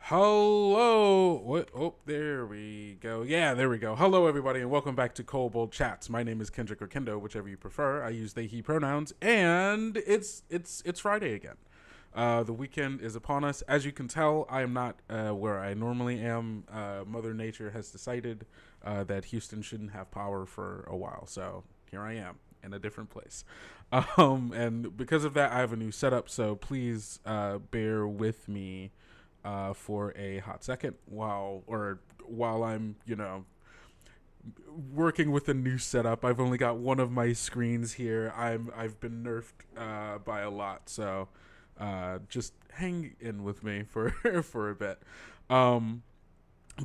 Hello. What? Oh, there we go. Yeah, there we go. Hello, everybody, and welcome back to Kobold Chats. My name is Kendrick or Kendo, whichever you prefer. I use they/he pronouns, and it's Friday again. The weekend is upon us. As you can tell, I am not where I normally am. Mother Nature has decided that Houston shouldn't have power for a while, so here I am in a different place. And because of that, I have a new setup. So please bear with me for a hot second while I'm working with a new setup. I've only got one of my screens here. I've been nerfed by a lot, so just hang in with me for for a bit. Um,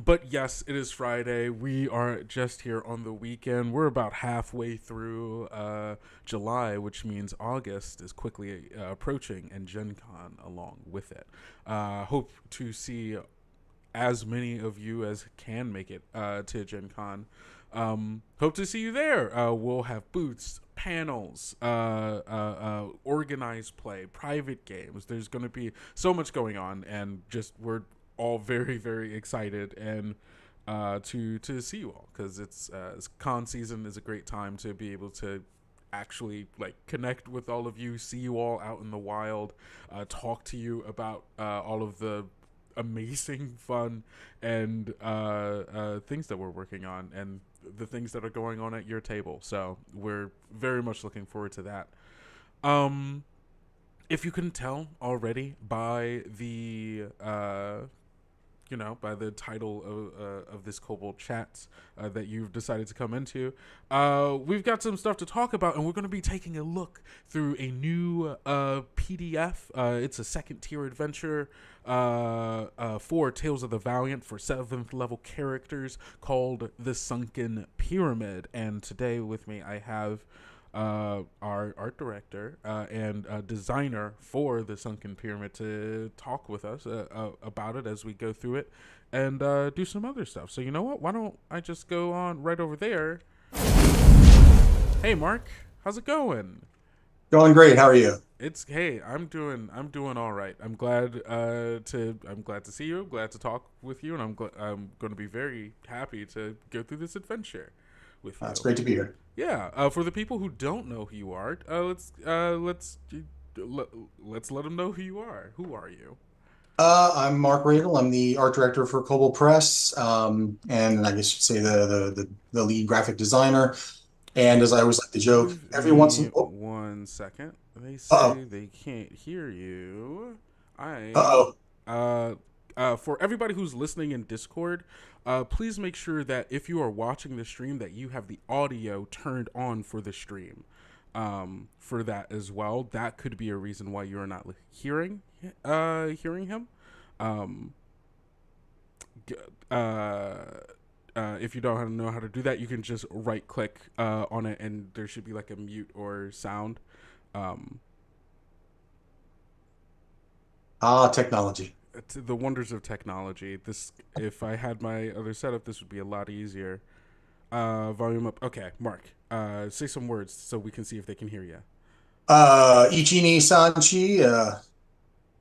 but yes, it is Friday. We are just here on the weekend. We're about halfway through July, which means August is quickly approaching, and Gen Con along with it. Hope to see as many of you as can make it to Gen Con. Hope to see you there. We'll have booths, panels, organized play, private games. There's going to be so much going on, and just we're all very, very excited and to see you all, because it's con season is a great time to be able to actually like connect with all of you, see you all out in the wild, talk to you about all of the amazing fun and things that we're working on and the things that are going on at your table. So we're very much looking forward to that. If you can tell already by the by the title of this Kobold Chats that you've decided to come into, we've got some stuff to talk about, and we're going to be taking a look through a new PDF. It's a second tier adventure for Tales of the Valiant for 7th level characters called the Sunken Pyramid. And today with me I have our art director and designer for the Sunken Pyramid to talk with us about it as we go through it and do some other stuff. So you know what? Why don't I just go on right over there? Hey, Marc, how's it going? Going great. How are you? I'm doing all right. I'm glad to see you. I'm glad to talk with you, and I'm going to be very happy to go through this adventure with It's you. great to be here. Yeah, for the people who don't know who you are, let's let them know who you are. Who are you? I'm Marc Radle. I'm the art director for Kobold Press, and I guess you'd say the lead graphic designer. And as I always like to joke, Give every once in me oh, 1 second. They uh-oh, say they can't hear you. I uh-oh. uh for everybody who's listening in Discord, please make sure that if you are watching the stream that you have the audio turned on for the stream. For that as well. That could be a reason why you're not hearing him. Um, g- uh, if you don't know how to do that, you can just right click on it, and there should be like a mute or sound. Um, Technology. to the wonders of technology. This, if I had my other setup, this would be a lot easier. Volume up. Okay, Marc. Say some words so we can see if they can hear you. Ichi ni sanchi,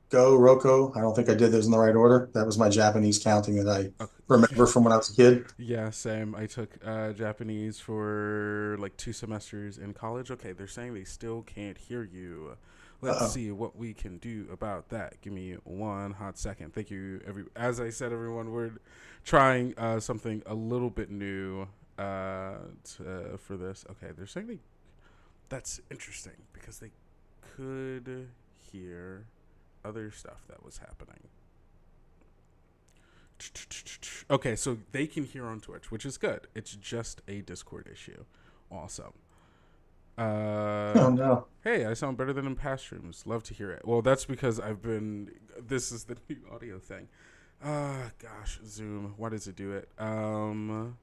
go Roko. I don't think I did those in the right order. That was my Japanese counting that I Okay. remember from when I was a kid. Yeah, same. I took Japanese for like 2 semesters in college. Okay, they're saying they still can't hear you. Let's Uh-oh. see what we can do about that. Give me one hot second. Thank you. As I said, everyone, we're trying something a little bit new for this. Okay, they're saying that's interesting because they could hear other stuff that was happening. Okay, so they can hear on Twitch, which is good. It's just a Discord issue. Awesome. Oh Uh, no. hey, I sound better than in past streams. Love to hear it. Well, that's because I've been. This is the new audio thing. Gosh, Zoom. Why does it do it? No,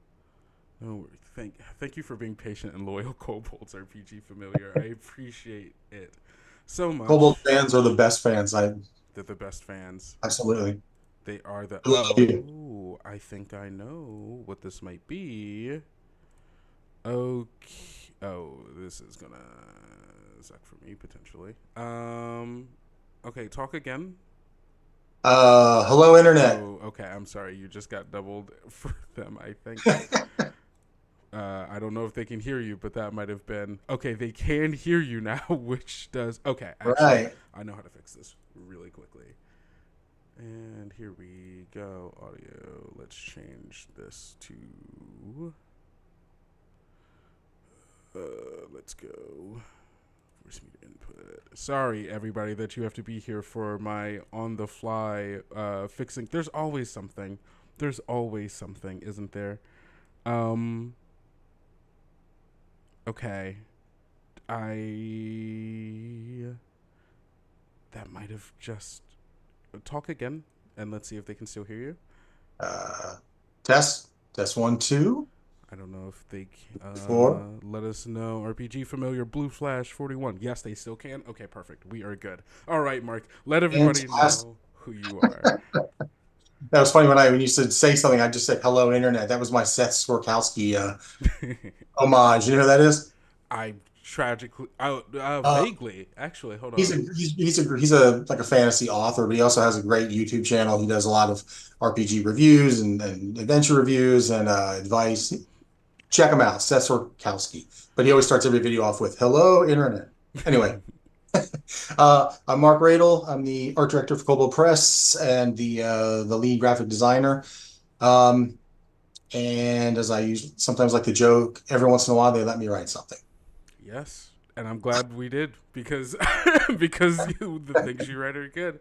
thank you for being patient and loyal, Kobolds RPG familiar. I appreciate it so Kobold much. fans are the best fans. They're the best fans. Absolutely. They are the. I love you. Oh, I think I know what this might be. Okay. Oh, this is gonna suck for me potentially. Okay, talk again. Hello, Internet. Oh, okay. I'm sorry. You just got doubled for them, I think. I don't know if they can hear you, but that might have been okay. They can hear you now, which does okay. Actually, Right. I know how to fix this really quickly. And here we go. Audio. Let's change this to. Let's go. Force me to input. Sorry, everybody, that you have to be here for my on the fly fixing. There's always something. There's always something, isn't there? Um. Okay. I. That might have just. Talk again, and let's see if they can still hear you. Uh, test one, two, I don't know if they four, let us know. RPG familiar, Blue Flash 41. Yes, they still can. Okay, perfect. We are good. All right, Mark. Let everybody fantastic. know who you are. That was funny when you said say something. I just said hello, Internet. That was my Seth Skorkowski homage. You know who that is? I tragically, Uh, vaguely, actually. Hold he's on. a he's a like a fantasy author, but he also has a great YouTube channel. He does a lot of RPG reviews and adventure reviews and advice. Check him out, Seth Skorkowski. But he always starts every video off with "Hello, Internet." Anyway, I'm Marc Radle. I'm the art director for Kobold Press and the lead graphic designer. Um, and as sometimes like to joke, every once in a while they let me write something. Yes, and I'm glad we did because because the things you write are good.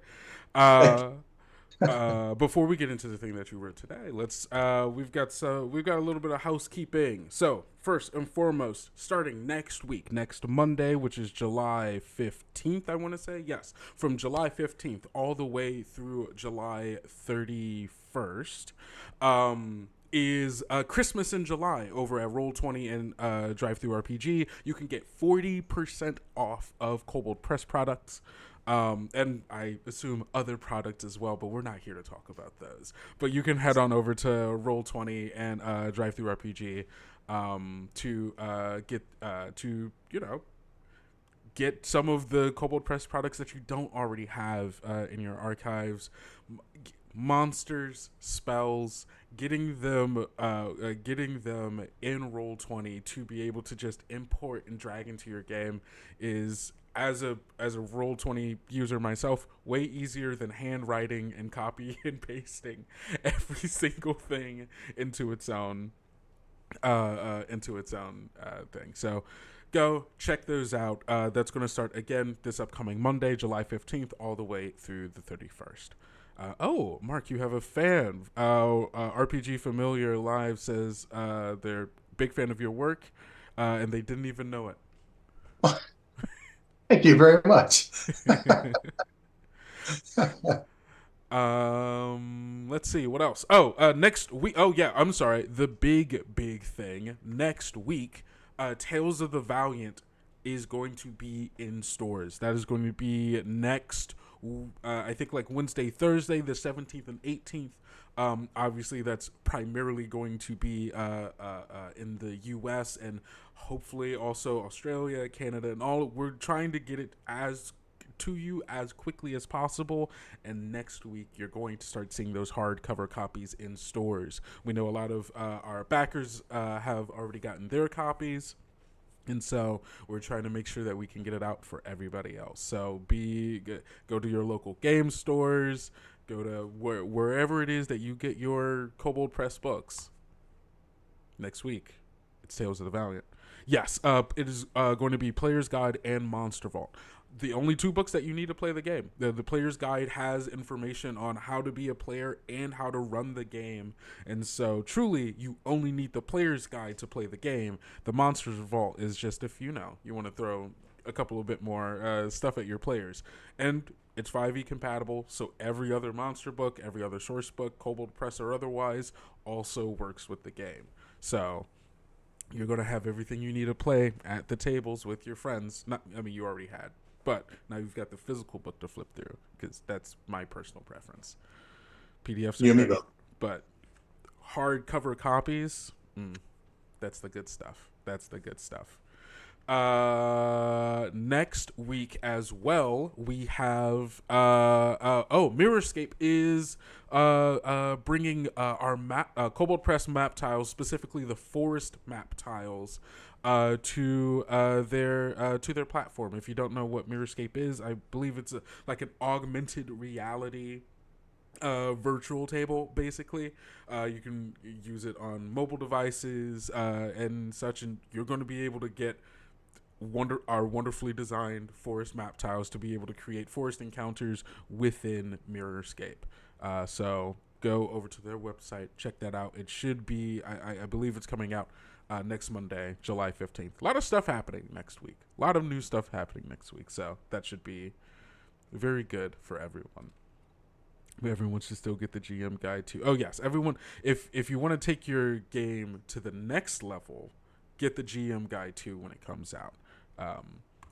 Uh, before we get into the thing that you wrote today, we've got a little bit of housekeeping. So first and foremost, starting next week, next Monday, which is July 15th, I want to say yes, from July 15th all the way through July 31st. Is Christmas in July over at Roll20 and Drive Through RPG. You can get 40% off of Kobold Press products. And I assume other products as well, but we're not here to talk about those. But you can head on over to Roll20 and Drive Through RPG to get some of the Kobold Press products that you don't already have in your archives. Monsters, spells, getting them in Roll20 to be able to just import and drag into your game is, as a Roll20 user myself, way easier than handwriting and copy and pasting every single thing into its own thing. So go check those out. That's going to start again this upcoming Monday, July 15th, all the way through the 31st. Oh, Mark, you have a fan. RPG Familiar Live says they're a big fan of your work, and they didn't even know Thank you very much. it. Let's see what else. Oh, next week. Oh yeah, I'm sorry. The big thing next week. Tales of the Valiant is going to be in stores. That is going to be next. I think like Wednesday, Thursday, the 17th and 18th. Obviously, that's primarily going to be in the U.S. and hopefully also Australia, Canada, and all. We're trying to get it as to you as quickly as possible, and next week you're going to start seeing those hardcover copies in stores. We know a lot of our backers have already gotten their copies, and so we're trying to make sure that we can get it out for everybody else. So go to your local game stores, go to wherever it is that you get your Kobold Press books. Next week, it's Tales of the Valiant. Yes, it is going to be Player's Guide and Monster Vault. The only two books that you need to play the game. The Player's Guide has information on how to be a player and how to run the game. And so, truly, you only need the Player's Guide to play the game. The Monsters Vault is just if you want to throw a couple of bit more stuff at your players. And it's 5e compatible, so every other monster book, every other source book, Kobold Press or otherwise, also works with the game. So you're going to have everything you need to play at the tables with your friends. You already had. But now you've got the physical book to flip through, because that's my personal preference. PDFs are great, but hardcover copies, that's the good stuff. That's the good stuff. Next week as well, we have Mirrorscape is bringing our map Kobold Press map tiles, specifically the forest map tiles, to their platform. If you don't know what Mirrorscape is, I believe it's like an augmented reality virtual table. Basically, you can use it on mobile devices and such, and you're going to be able to get our wonderfully designed forest map tiles to be able to create forest encounters within Mirrorscape. So go over to their website, check that out. It should be, I believe it's coming out next Monday, July 15th. A lot of stuff happening next week. A lot of new stuff happening next week. So that should be very good for everyone. Everyone should still get the GM guide too. Oh yes, everyone. If you want to take your game to the next level, get the GM guide too when it comes out.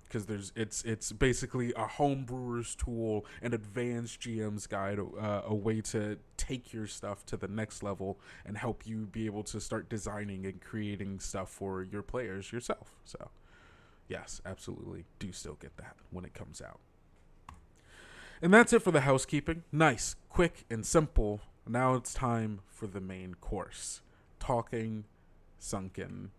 Because it's basically a homebrewer's tool, an advanced GM's guide, a way to take your stuff to the next level and help you be able to start designing and creating stuff for your players yourself. So, yes, absolutely, do still get that when it comes out. And that's it for the housekeeping. Nice, quick, and simple. Now it's time for the main course. Talking Sunken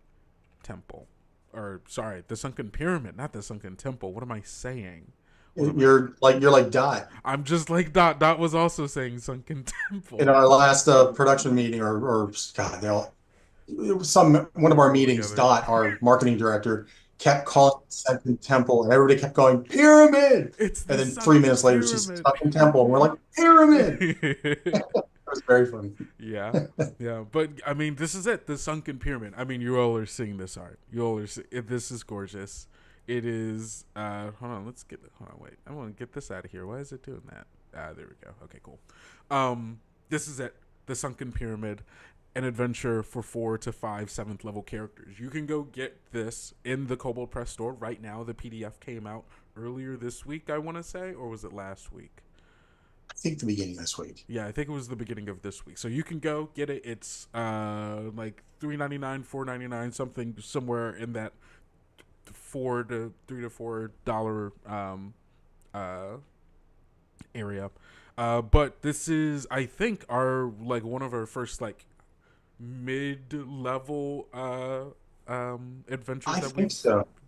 Temple. Or sorry, the Sunken Pyramid, not the Sunken Temple. What am I saying? You're like Dot. I'm just like Dot. Dot was also saying Sunken Temple. In our last production meeting, or God, it was one of our meetings. Together. Dot, our marketing director, kept calling it Sunken Temple, and everybody kept going pyramid. It's and then 3 minutes later, she's Sunken Temple, and we're like pyramid. It was very funny. Yeah. But I mean, this is it. The Sunken Pyramid. I mean, you all are seeing this art. You all are. This is gorgeous. It is. Hold on. Wait. I want to get this out of here. Why is it doing that? There we go. Okay, cool. This is it. The Sunken Pyramid. An adventure for 4 to 5 7th level characters. You can go get this in the Kobold Press store right now. The PDF came out earlier this week, I want to say, or was it last week? I think the beginning of this week. Yeah, I think it was the beginning of this week. So you can go get it. It's like $3.99, $4.99, something somewhere in that $3 to $4 area. But this is, I think, one of our first mid-level adventures that we've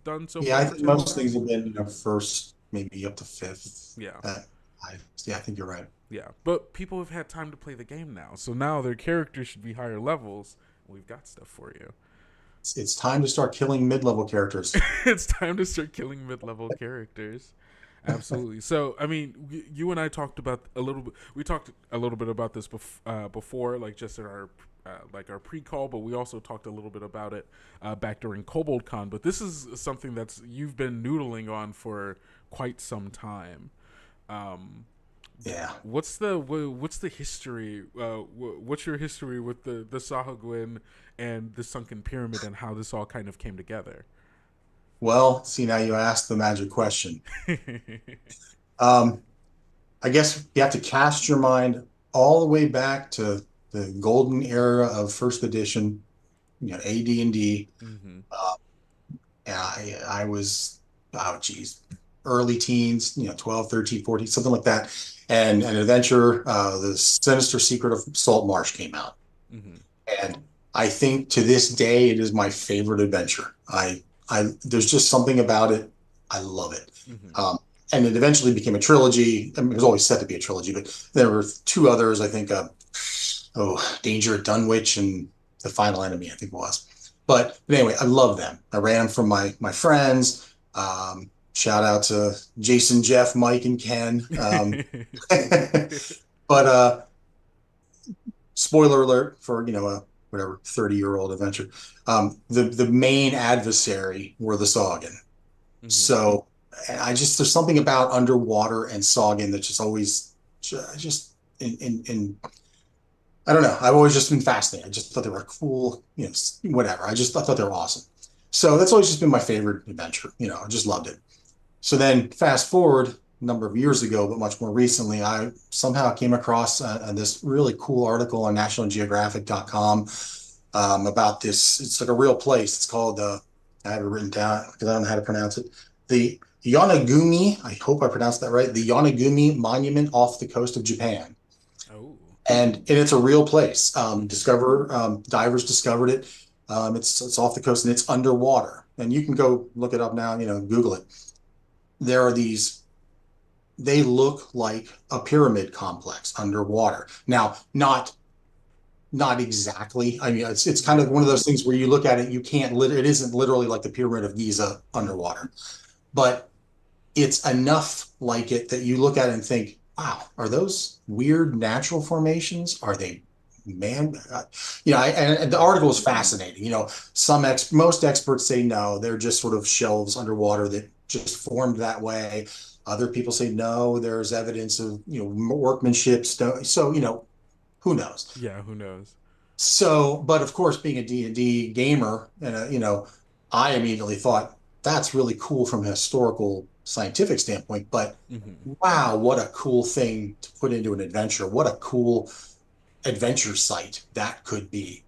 done so far. Yeah, I think most things have been first, maybe up to 5th. Yeah. I think you're right. Yeah, but people have had time to play the game now, so now their characters should be higher levels. We've got stuff for you. It's time to start killing mid-level characters. It's time to start killing mid-level characters. Absolutely. So, I mean, you and I talked about a little bit. We talked a little bit about this before, like just in our our pre-call, but we also talked a little bit about it back during Kobold Con. But this is something you've been noodling on for quite some time. Yeah. What's the history? What's your history with the sahuagin and the Sunken Pyramid and how this all kind of came together? Well, see, now you asked the magic question. I guess you have to cast your mind all the way back to the golden era of first edition, AD&D. Mm-hmm. I was, early teens, 12, 13, 14, something like that. And an adventure, The Sinister Secret of Salt Marsh came out. Mm-hmm. And I think to this day, it is my favorite adventure. There's just something about it. I love it. Mm-hmm. And it eventually became a trilogy. I mean, it was always set to be a trilogy, but there were 2 others, I think, Danger at Dunwich and The Final Enemy, I think it was. But anyway, I love them. I ran them from my friends. Shout out to Jason, Jeff, Mike, and Ken. But spoiler alert for, whatever 30-year-old adventure. The main adversary were the sahuagin. Mm-hmm. So there's something about underwater and sahuagin that just always I don't know. I've always just been fascinated. I just thought they were cool, whatever. I thought they were awesome. So that's always just been my favorite adventure. I just loved it. So then fast forward a number of years ago, but much more recently, I somehow came across this really cool article on nationalgeographic.com about this. It's like a real place. It's called I have it written down because I don't know how to pronounce it. The Yonaguni, I hope I pronounced that right, the Yonaguni Monument off the coast of Japan. Oh. And it's a real place. Mm-hmm. Divers discovered it. It's off the coast and it's underwater. And you can go look it up now, Google it. There are these, they look like a pyramid complex underwater. Now, not exactly. I mean, it's kind of Yeah. one of those things where you look at it, you can't it isn't literally like the Pyramid of Giza underwater, but it's enough like it that you look at it and think, wow, are those weird natural formations? Are they man? And the article is fascinating. Most experts say no, they're just sort of shelves underwater that just formed that way. Other people say no, there's evidence of workmanship. So who knows? Yeah. Who knows? So, but of course, being a D&D gamer, I immediately thought that's really cool from a historical scientific standpoint, but Mm-hmm. wow, what a cool thing to put into an adventure. What a cool adventure site that could be.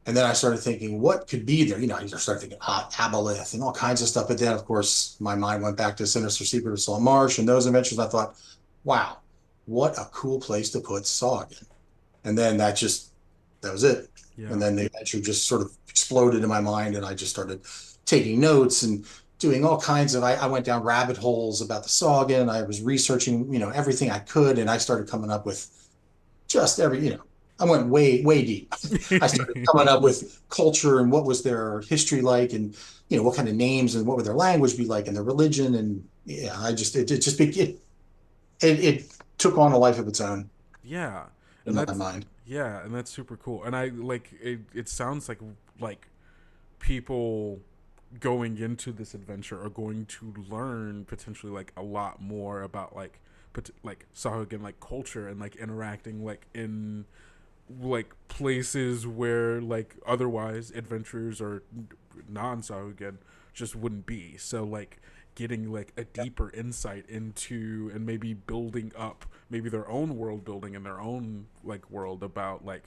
And then I started thinking, what could be there? I just started thinking, Aboleth and all kinds of stuff. But then, of course, my mind went back to Sinister Secret of Salt Marsh and those adventures. I thought, wow, what a cool place to put Sahuagin. And then that was it. Yeah. And then the adventure just sort of exploded in my mind, and I just started taking notes and doing all kinds of. I went down rabbit holes about the saga, and I was researching, everything I could, and I started coming up with just I went way, way deep. I started coming up with culture and what was their history like, and what kind of names and what would their language be like, and their religion, and yeah, it took on a life of its own Yeah. in And my that's mind. yeah, and that's super cool. And I like it. It sounds like people going into this adventure are going to learn potentially like a lot more about like Sahuagin like culture and like interacting like in like places where like otherwise adventurers or non-Sahuagin just wouldn't be. So like getting like a deeper insight into and maybe building up maybe their own world building and their own like world about like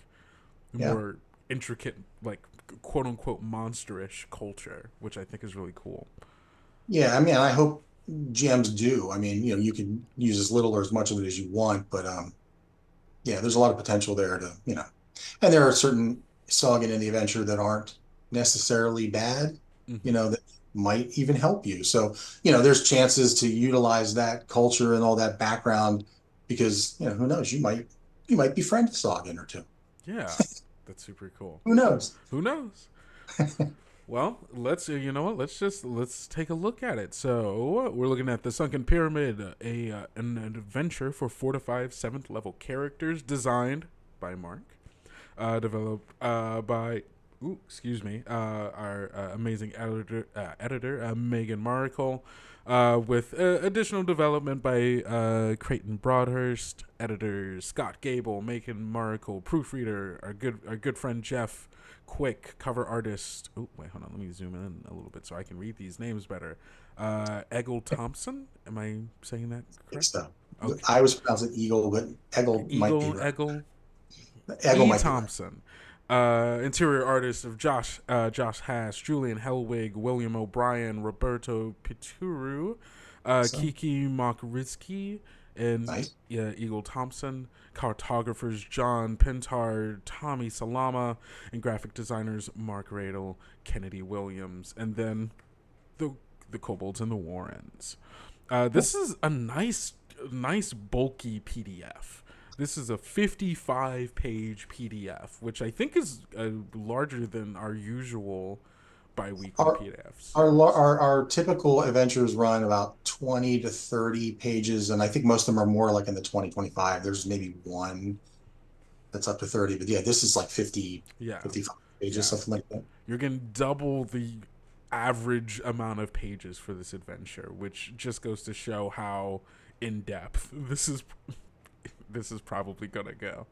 Yeah. more intricate like quote unquote monsterish culture, which I think is really cool. Yeah, I mean, I hope GMs do. I mean, you can use as little or as much of it as you want, but yeah, there's a lot of potential there and there are certain Sagan in the adventure that aren't necessarily bad, Mm-hmm. that might even help you. So, there's chances to utilize that culture and all that background because, who knows, you might befriend a Sagan or two. Yeah, that's super cool. Who knows? Who knows? Well, let's you know what? Let's take a look at it. So we're looking at the Sunken Pyramid, a an adventure for 4 to 5 seventh level characters, designed by Marc, developed by excuse me, our amazing editor Megan Markle, with additional development by Creighton Broadhurst, editors Scott Gable, Megan Markle, proofreader our good friend Jeff Quick, cover artist. Oh wait, hold on, let me zoom in a little bit so I can read these names better. Eggle Thompson, am I saying that Think correct? so. Okay. I was pronouncing Eagle, but Eggle might be Eagle right. Eggle Eggle E. might be right. Thompson. Interior artists of Josh Hass, Julian Hellwig, William O'Brien, Roberto Pituru, So Kiki Mokrizki, and nice. Eagle Thompson. Cartographers John Pintar, Tommy Salama, and graphic designers Marc Radle, Kennedy Williams, and then the the Kobolds and the Warrens. Cool. This is a nice bulky PDF. This is a 55-page PDF, which I think is larger than our usual bi-weekly Our PDFs. our typical adventures run about 20 to 30 pages, and I think most of them are more like in the 20-25. There's maybe one that's up to 30, but yeah, this is like 50, Yeah, 55 pages, yeah. something like that. You're getting double the average amount of pages for this adventure, which just goes to show how in depth this is probably gonna go.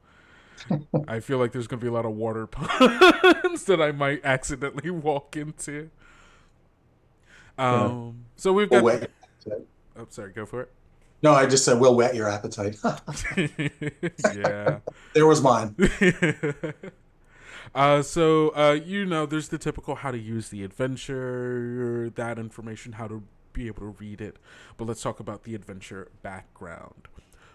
I feel like there's gonna be a lot of water puns that I might accidentally walk into. Yeah. So we've We'll got. whet your appetite. Oh, sorry. Go for No, I just said we'll whet your appetite. it. Yeah. There was mine. There's the typical how to use the adventure, that information, how to be able to read it. But let's talk about the adventure background.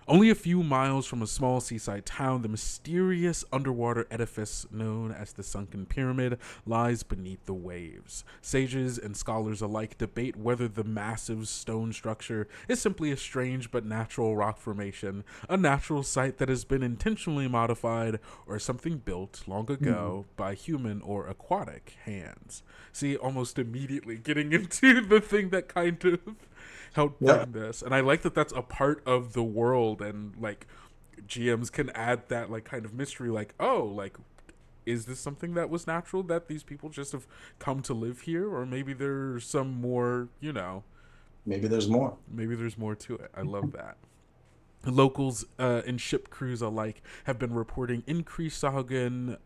Only a few miles from a small seaside town, the mysterious underwater edifice known as the Sunken Pyramid lies beneath the waves. Sages and scholars alike debate whether the massive stone structure is simply a strange but natural rock formation, a natural site that has been intentionally modified, or something built long ago by human or aquatic hands. See, almost immediately getting into the thing that kind of helped bring this, and I like that that's a part of the world, and like GMs can add that like kind of mystery, like, oh, like, is this something that was natural that these people just have come to live here, or maybe there's some more, Maybe there's more. maybe there's more to it. I love that. Locals and ship crews alike have been reporting increased sahuagin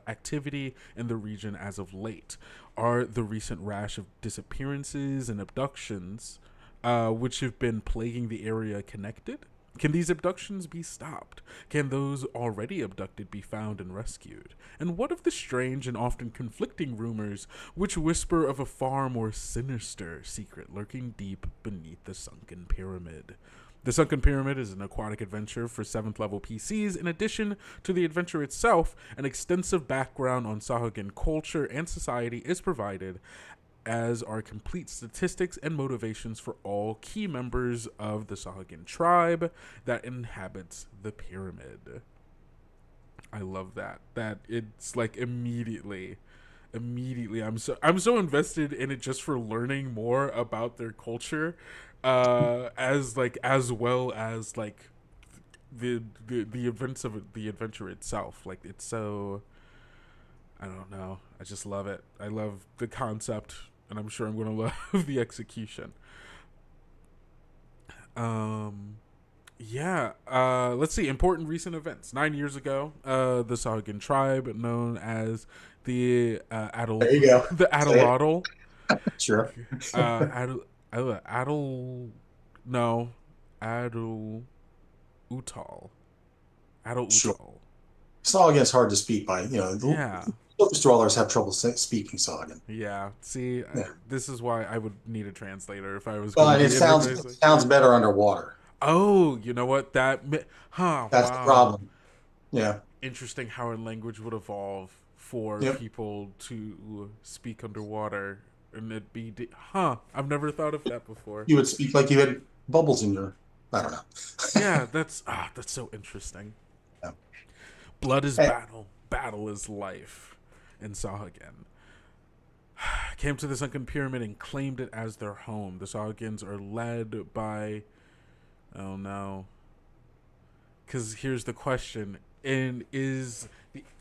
activity in the region as of late. Are the recent rash of disappearances and abductions, which have been plaguing the area, connected? Can these abductions be stopped? Can those already abducted be found and rescued? And what of the strange and often conflicting rumors which whisper of a far more sinister secret lurking deep beneath the Sunken Pyramid? The Sunken Pyramid is an aquatic adventure for 7th level PCs. In addition to the adventure itself, an extensive background on sahuagin culture and society is provided, as are complete statistics and motivations for all key members of the sahuagin tribe that inhabits the pyramid. I love that. That it's like immediately I'm so invested in it just for learning more about their culture, as well as like the events of the adventure itself. Like, it's so, I don't know, I just love it. I love the concept, and I'm sure I'm gonna love the execution. Let's see. Important recent events. 9 years ago, the sahuagin tribe, known as the There you go. the Adel, Sure. Adel, no, Adel Utal, Adel Sure. Utal. Sahuagin's hard to speak by, Yeah, surface dwellers have trouble speaking Sahuagin. yeah. See, Yeah. this is why I would need a translator if I was Well, going and to it be sounds interfacing. sounds better underwater. Oh, you know what? That's the Wow. problem. Yeah. Interesting how our language would evolve for Yep. people to speak underwater, and I've never thought of that before. You would speak like you had bubbles in your, I don't know. Yeah, that's so interesting. Yeah. Blood is Hey, battle, battle is life. And Sahuagin came to the Sunken Pyramid and claimed it as their home. The Sahagins are led by, oh no, because here's the question: and is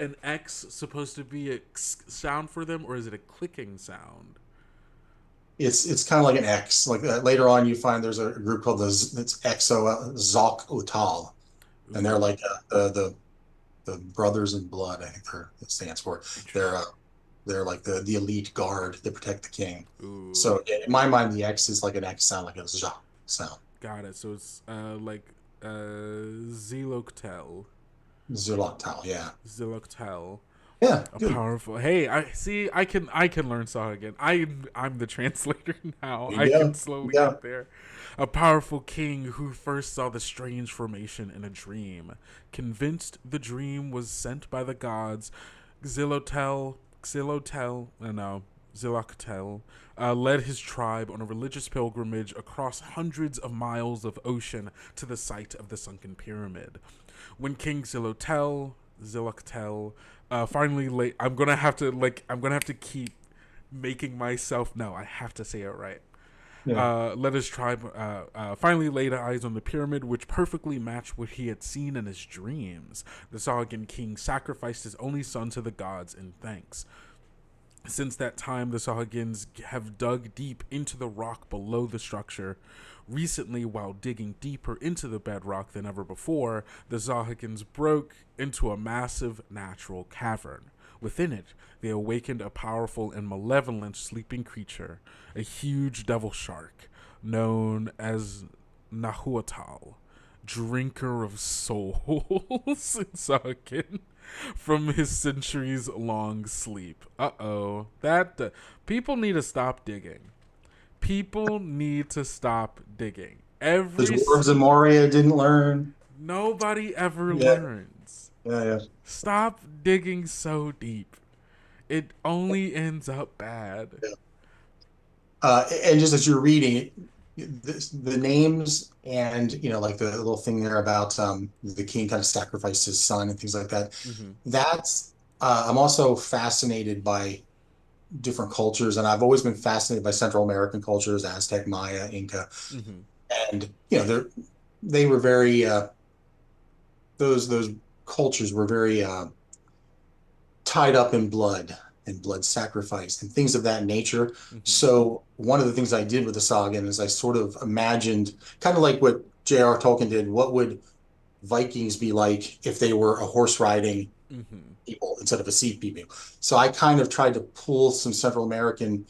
an X supposed to be a sound for them, or is it a clicking sound? it's kind of like an X. Like later on, you find there's a group called it's Exo Zok Utal, and they're Ooh, like the brothers in blood. I think it stands for. They're interesting. they're like the elite guard that protect the king. Ooh, So in my mind, the X is like an X sound, like a Z sound. got it. So it's like Ziloktel. Zuloktal, yeah. Ziloktel. Yeah, A good. powerful. Hey, I see. I can learn Sahuagin. I'm the translator now. There I you can go. slowly Yeah. get there. A powerful king who first saw the strange formation in a dream, convinced the dream was sent by the gods. Ziloktel, led his tribe on a religious pilgrimage across hundreds of miles of ocean to the site of the Sunken Pyramid. When King Ziloktel, finally late, I'm gonna have to keep making myself, no, I have to say it right. Yeah. Let his tribe finally laid eyes on the pyramid, which perfectly matched what he had seen in his dreams. The Sahuagin king sacrificed his only son to the gods in thanks. Since that time, the Sahuagins have dug deep into the rock below the structure. Recently, while digging deeper into the bedrock than ever before, the Sahuagins broke into a massive natural cavern. Within it, they awakened a powerful and malevolent sleeping creature, a huge devil shark known as Nahuatl. drinker of souls in Sunken from his centuries-long sleep. That people need to stop digging. People need to stop digging. The dwarves in Moria didn't learn. Nobody ever Yeah. learns. Yeah. Stop digging so deep. It only ends up bad. And just as you're reading the names and, like the little thing there about the king kind of sacrificed his son and things like that. Mm-hmm. That's I'm also fascinated by different cultures, and I've always been fascinated by Central American cultures, Aztec, Maya, Inca, Mm-hmm. and they were very those cultures were very tied up in blood and blood sacrifice and things of that nature. Mm-hmm. So one of the things I did with the saga is I sort of imagined, kind of like what J.R. Tolkien did, what would Vikings be like if they were a horse riding people instead of a sea people? So I kind of tried to pull some Central American,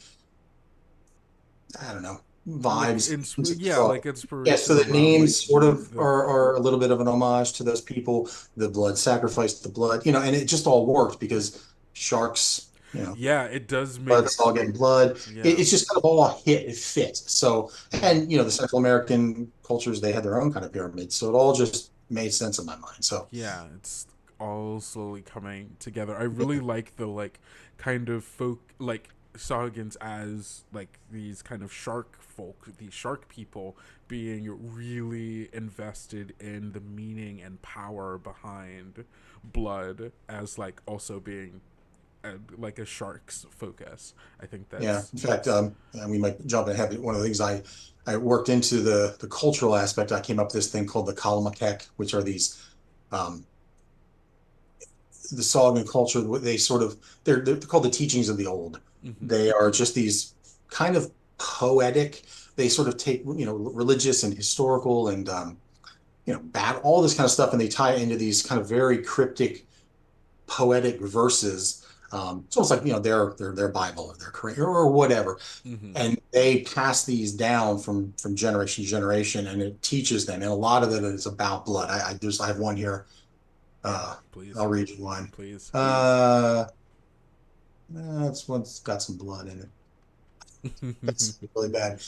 I don't know, vibes. Like inspiration. Yeah, so the names like, sort of are a little bit of an homage to those people. The blood sacrifice, the blood, and it just all worked because sharks, yeah, it does make blood, all getting blood. Yeah. It's just kind of all it fits. So, and the Central American cultures, they had their own kind of pyramids, so it all just made sense in my mind. So yeah, it's all slowly coming together. I really like the kind of folk Sahuagins as these kind of shark folk, these shark people being really invested in the meaning and power behind blood as also being a shark's focus. I think that's in fact, and we might jump ahead. One of the things I worked into the cultural aspect. I came up with this thing called the Kalamakek, which are these the Sahuagin culture. They're called the teachings of the old. Mm-hmm. They are just these kind of poetic. They sort of take religious and historical and all this kind of stuff, and they tie it into these kind of very cryptic, poetic verses. It's almost like their Bible or their Quran or whatever, and they pass these down from generation to generation, and it teaches them. And a lot of it is about blood. I have one here. Please, I'll read you one. Please. That's one's got some blood in it. That's really bad.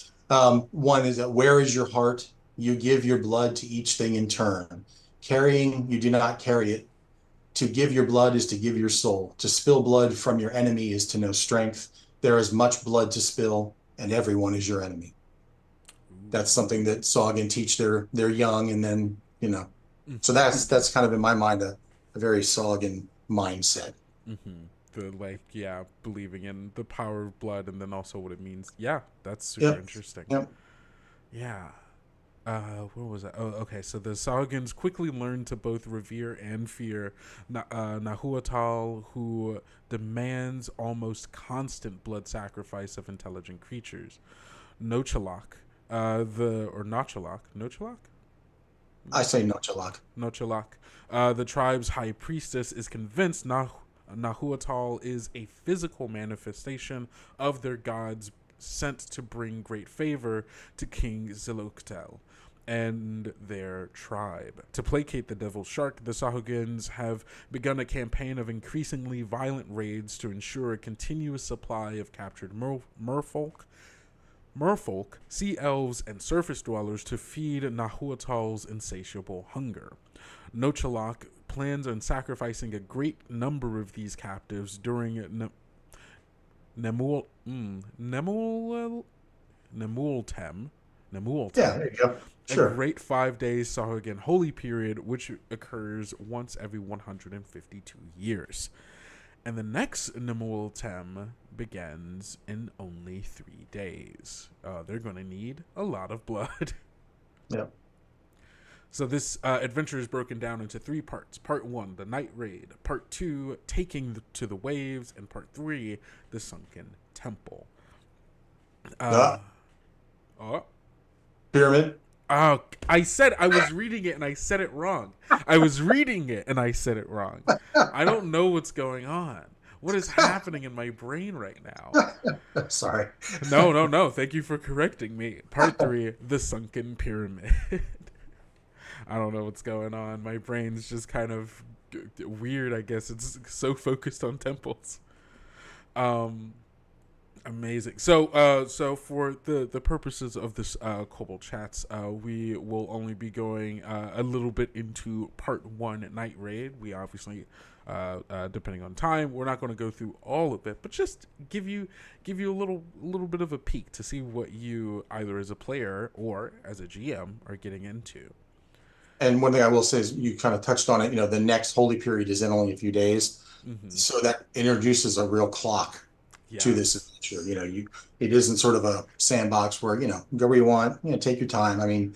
One is that where is your heart? You give your blood to each thing in turn. Carrying, you do not carry it. To give your blood is to give your soul. To spill blood from your enemy is to know strength. There is much blood to spill, and everyone is your enemy. That's something that Sahuagin teach their young, and then So that's kind of in my mind a very Sahuagin mindset. The believing in the power of blood, and then also what it means. Yeah, that's super interesting. Yep. Yeah. Where was that? Oh, okay. So the Sahuagins quickly learned to both revere and fear Nahuatl, who demands almost constant blood sacrifice of intelligent creatures. Nochalak, Nochalak? I say Nochalak. Nochalak. The tribe's high priestess is convinced Nahuatl is a physical manifestation of their gods sent to bring great favor to King Ziloktel and their tribe. To placate the devil shark, the Sahuagins have begun a campaign of increasingly violent raids to ensure a continuous supply of captured merfolk, sea elves, and surface dwellers to feed Nahuatl's insatiable hunger. Nochalak plans on sacrificing a great number of these captives during Nemualtem. Yeah, there you go. Sure. A great 5 days Sahuagin holy period, which occurs once every 152 years. And the next Nemualtem begins in only 3 days. They're going to need a lot of blood. Yep. So this adventure is broken down into 3 parts. Part 1, the night raid. Part 2, taking to the waves. And part 3, the sunken temple. Pyramid. Oh, I was reading it and I said it wrong. I don't know what's going on. What is happening in my brain right now? Sorry. No. Thank you for correcting me. Part 3, the Sunken Pyramid. I don't know what's going on. My brain's just kind of weird. I guess it's so focused on temples. Um, Amazing. So for the purposes of this Kobold Chats, we will only be going a little bit into part one, Night Raid. We obviously, depending on time, we're not going to go through all of it, but just give you a little bit of a peek to see what you either as a player or as a GM are getting into. And one thing I will say is you kind of touched on it. The next holy period is in only a few days, Mm-hmm. so that introduces a real clock to this Yes. adventure. It isn't sort of a sandbox where go where you want. Take your time. I mean, you need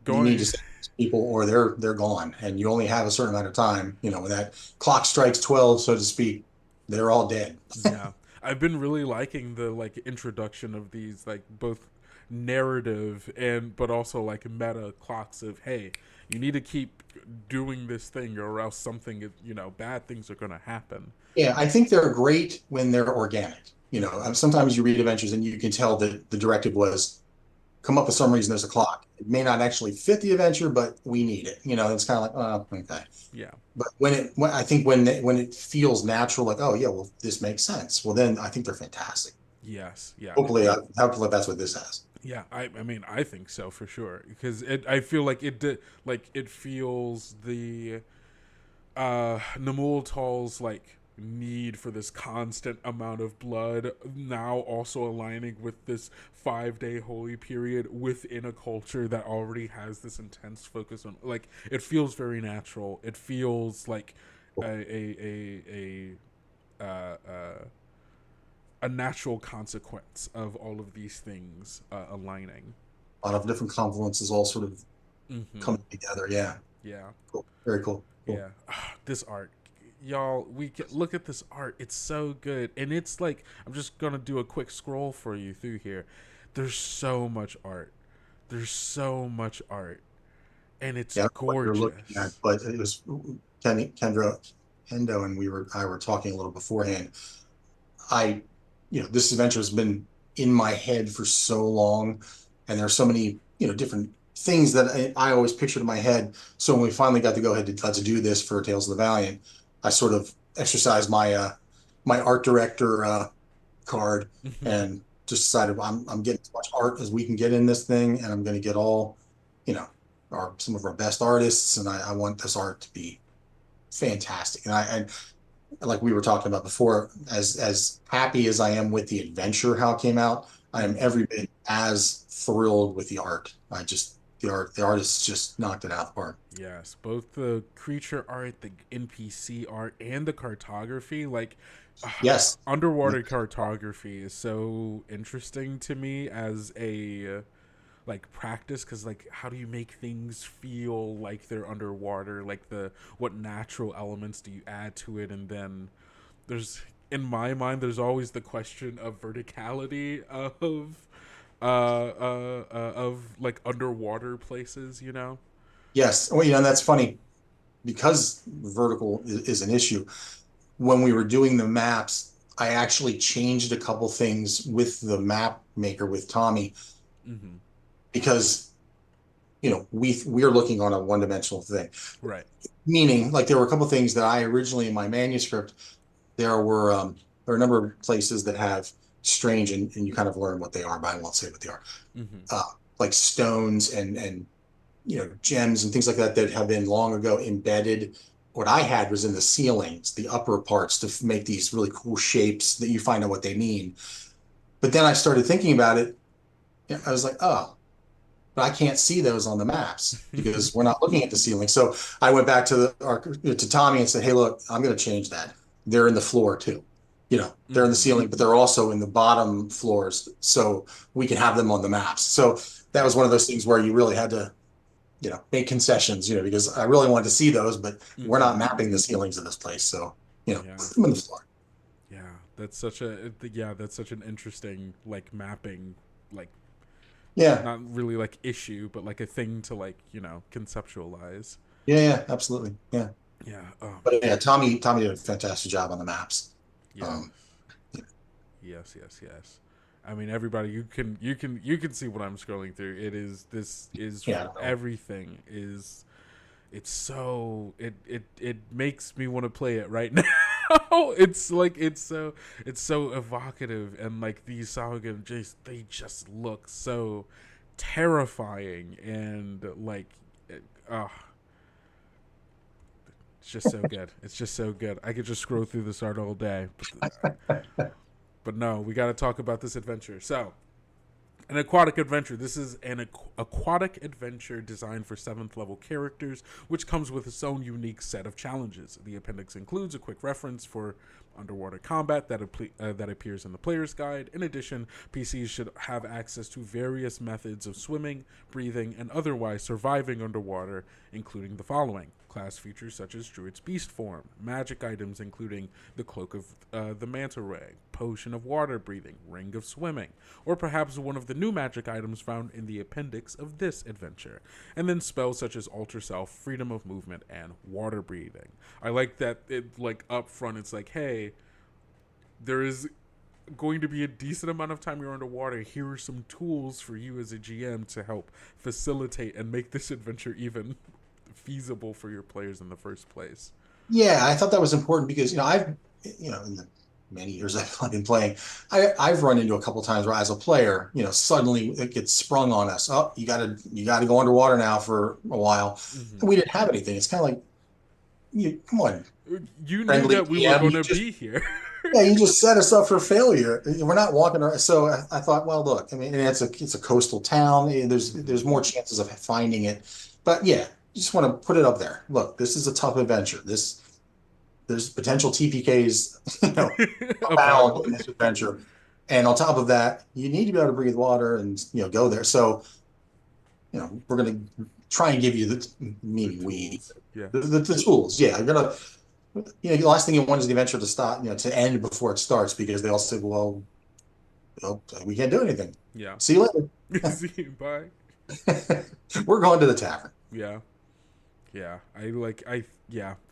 to Going. save these people or they're gone, and you only have a certain amount of time. When that clock strikes 12, so to speak, they're all dead. Yeah, I've been really liking the like introduction of these like both narrative and but also like meta clocks of hey, you need to keep doing this thing or else something bad things are gonna happen. Yeah, I think they're great when they're organic. Mm-hmm. Sometimes you read adventures and you can tell that the directive was come up with some reason there's a clock. It may not actually fit the adventure, but we need it. It's kind of like, oh, okay. Yeah. But I think when it feels natural, like, oh yeah, well, this makes sense. Well, then I think they're fantastic. Yes. Yeah. Hopefully that's what this has. Yeah. I mean I think so for sure because I feel like it feels the Namul like need for this constant amount of blood now also aligning with this 5-day holy period within a culture that already has this intense focus on like it feels very natural. It feels like a natural consequence of all of these things aligning. A lot of different confluences all sort of Mm-hmm. coming together. Yeah, Yeah. cool. Very cool. Cool. Yeah, this art, y'all. Look at this art. It's so good, and it's like I'm just gonna do a quick scroll for you through here. There's so much art. There's so much art, and it's Yeah, I don't know what you're looking at, gorgeous. but it was Kendo, and I were talking a little beforehand. I, this adventure has been in my head for so long, and there's so many, different things that I always pictured in my head. So when we finally got to go ahead to let's do this for Tales of the Valiant, I sort of exercised my art director card and just decided I'm getting as much art as we can get in this thing, and I'm going to get all, you know, some of our best artists, and I want this art to be fantastic. And like we were talking about before, as happy as I am with the adventure, how it came out, I am Hmm. every bit as thrilled with the art. The artists just knocked it out of the park. Yes, both the creature art, the NPC art, and the cartography. Like, uh, Yes. underwater cartography is so interesting to me as a like practice because like how do you make things feel like they're underwater, like the what natural elements do you add to it, and then there's in my mind there's always the question of verticality of like underwater places, you know. Yes. Well, and that's funny because vertical is an issue. When we were doing the maps, I actually changed a couple things with the map maker with Tommy Mm-hmm. because we're looking on a one-dimensional thing. Right. Meaning, like there were a couple things that I originally in my manuscript, there are a number of places that have strange and you kind of learn what they are, but I won't say what they are. Mm-hmm. Uh, like stones and gems and things like that that have been long ago embedded. What I had was in the ceilings, the upper parts to make these really cool shapes that you find out what they mean. But then I started thinking about it. I was like, oh, but I can't see those on the maps because we're not looking at the ceiling. So I went back to Tommy and said, hey, look, I'm going to change that. They're in the floor too. They're in the Mm-hmm. ceiling, but they're also in the bottom floors. So we can have them on the maps. So that was Right. one of those things where you really had to, make concessions, because I really wanted to see those, but we're Mm-hmm. not mapping the ceilings of this place. So, Yeah. put them in the floor. Yeah. That's such an interesting like mapping, like Yeah. not really like issue, but like a thing to like conceptualize. Yeah. Yeah. Absolutely. Yeah. Yeah. Oh But man. yeah, Tommy did a fantastic job on the maps. Yes. Um, Yes. Yes. Yes. I mean, everybody, you can see what I'm scrolling through. This is Yeah. everything is. It's so it makes me want to play it right now. It's like it's so evocative, and like these sahuagin they just look so terrifying, and like uh it's just so good. It's just so good. I could just scroll through this art all day. But no, we got to talk about this adventure. So, an aquatic adventure. This is an aquatic adventure designed for 7th level characters, which comes with its own unique set of challenges. The appendix includes a quick reference for underwater combat that appears in the player's guide. In addition, PCs should have access to various methods of swimming, breathing, and otherwise surviving underwater, including the following: class features such as Druid's Beast Form, magic items including the Cloak of the Manta Ray, Potion of Water Breathing, Ring of Swimming, or perhaps one of the new magic items found in the appendix of this adventure, and then spells such as Alter Self, Freedom of Movement, and Water Breathing. I like that it, like, up front, it's like, hey, there is going to be a decent amount of time you're underwater. Here are some tools for you as a GM to help facilitate and make this adventure even feasible for your players in the first place. Yeah, I thought that was important because, in the many years I've been playing, I've run into a couple times where as a player, suddenly it gets sprung on us. Oh, you gotta go underwater now for a while. Mm-hmm. And we didn't have anything. It's kind of like, come on, you knew friendly that we DM, were going to be here. yeah, you just set us up for failure. We're not walking around. So I thought, well, look, I mean, and it's a coastal town. There's more chances of finding it. But yeah, you just want to put it up there. Look, this is a tough adventure. There's potential TPKs, abound in this adventure. And on top of that, you need to be able to breathe water and go there. So, we're gonna try and give you the tools. Yeah, you're gonna the last thing you want is the adventure to stop, to end before it starts, because they all say, well, we can't do anything. Yeah. See you later. See you. Bye. We're going to the tavern. Yeah. Yeah.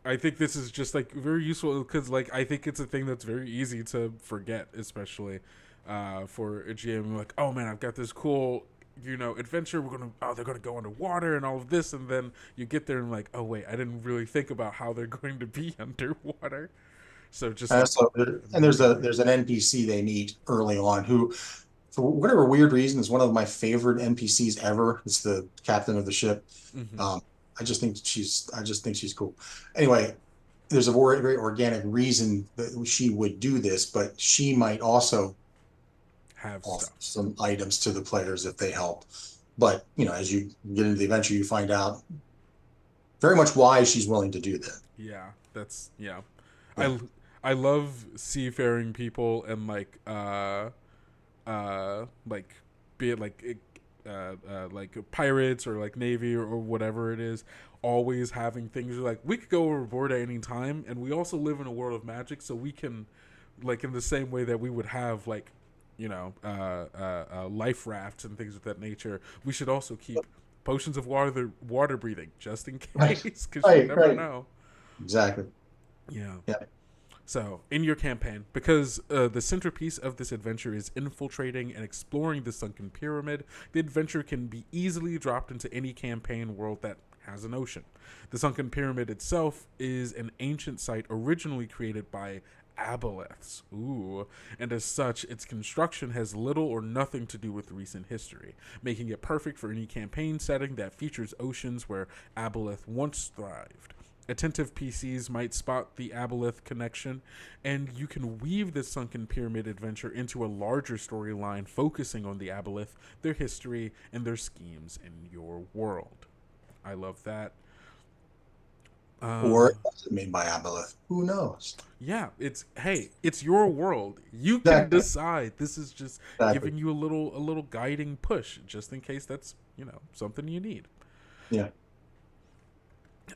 I think this is just like very useful because like I think it's a thing that's very easy to forget, especially for a GM. Like, oh man, I've got this cool adventure. They're gonna go underwater and all of this, and then you get there and like, oh wait, I didn't really think about how they're going to be underwater. So just there's an NPC they meet early on who, for whatever weird reason, is one of my favorite NPCs ever. It's the captain of the ship. Mm-hmm. I just think she's cool. Anyway, there's a very, very organic reason that she would do this, but she might also have offer stuff. some items to the players if they help. But as you get into the adventure, you find out very much why she's willing to do that. Yeah, that's yeah. I love seafaring people and like be it like pirates or like Navy or whatever it is, always having things like we could go overboard at any time, and we also live in a world of magic, so we can, like, in the same way that we would have like life rafts and things of that nature, we should also keep potions of water breathing just in case, because you never know. Exactly. Yeah. Yeah. So, in your campaign, because the centerpiece of this adventure is infiltrating and exploring the Sunken Pyramid, the adventure can be easily dropped into any campaign world that has an ocean. The Sunken Pyramid itself is an ancient site originally created by aboleths. Ooh. And as such, its construction has little or nothing to do with recent history, making it perfect for any campaign setting that features oceans where aboleth once thrived. Attentive PCs might spot the aboleth connection, and you can weave the Sunken Pyramid adventure into a larger storyline focusing on the aboleth, their history, and their schemes in your world. I love that. Or is it made by aboleth? Who knows? Yeah, it's your world. You can decide. This is just giving you a little guiding push, just in case that's something you need. Yeah.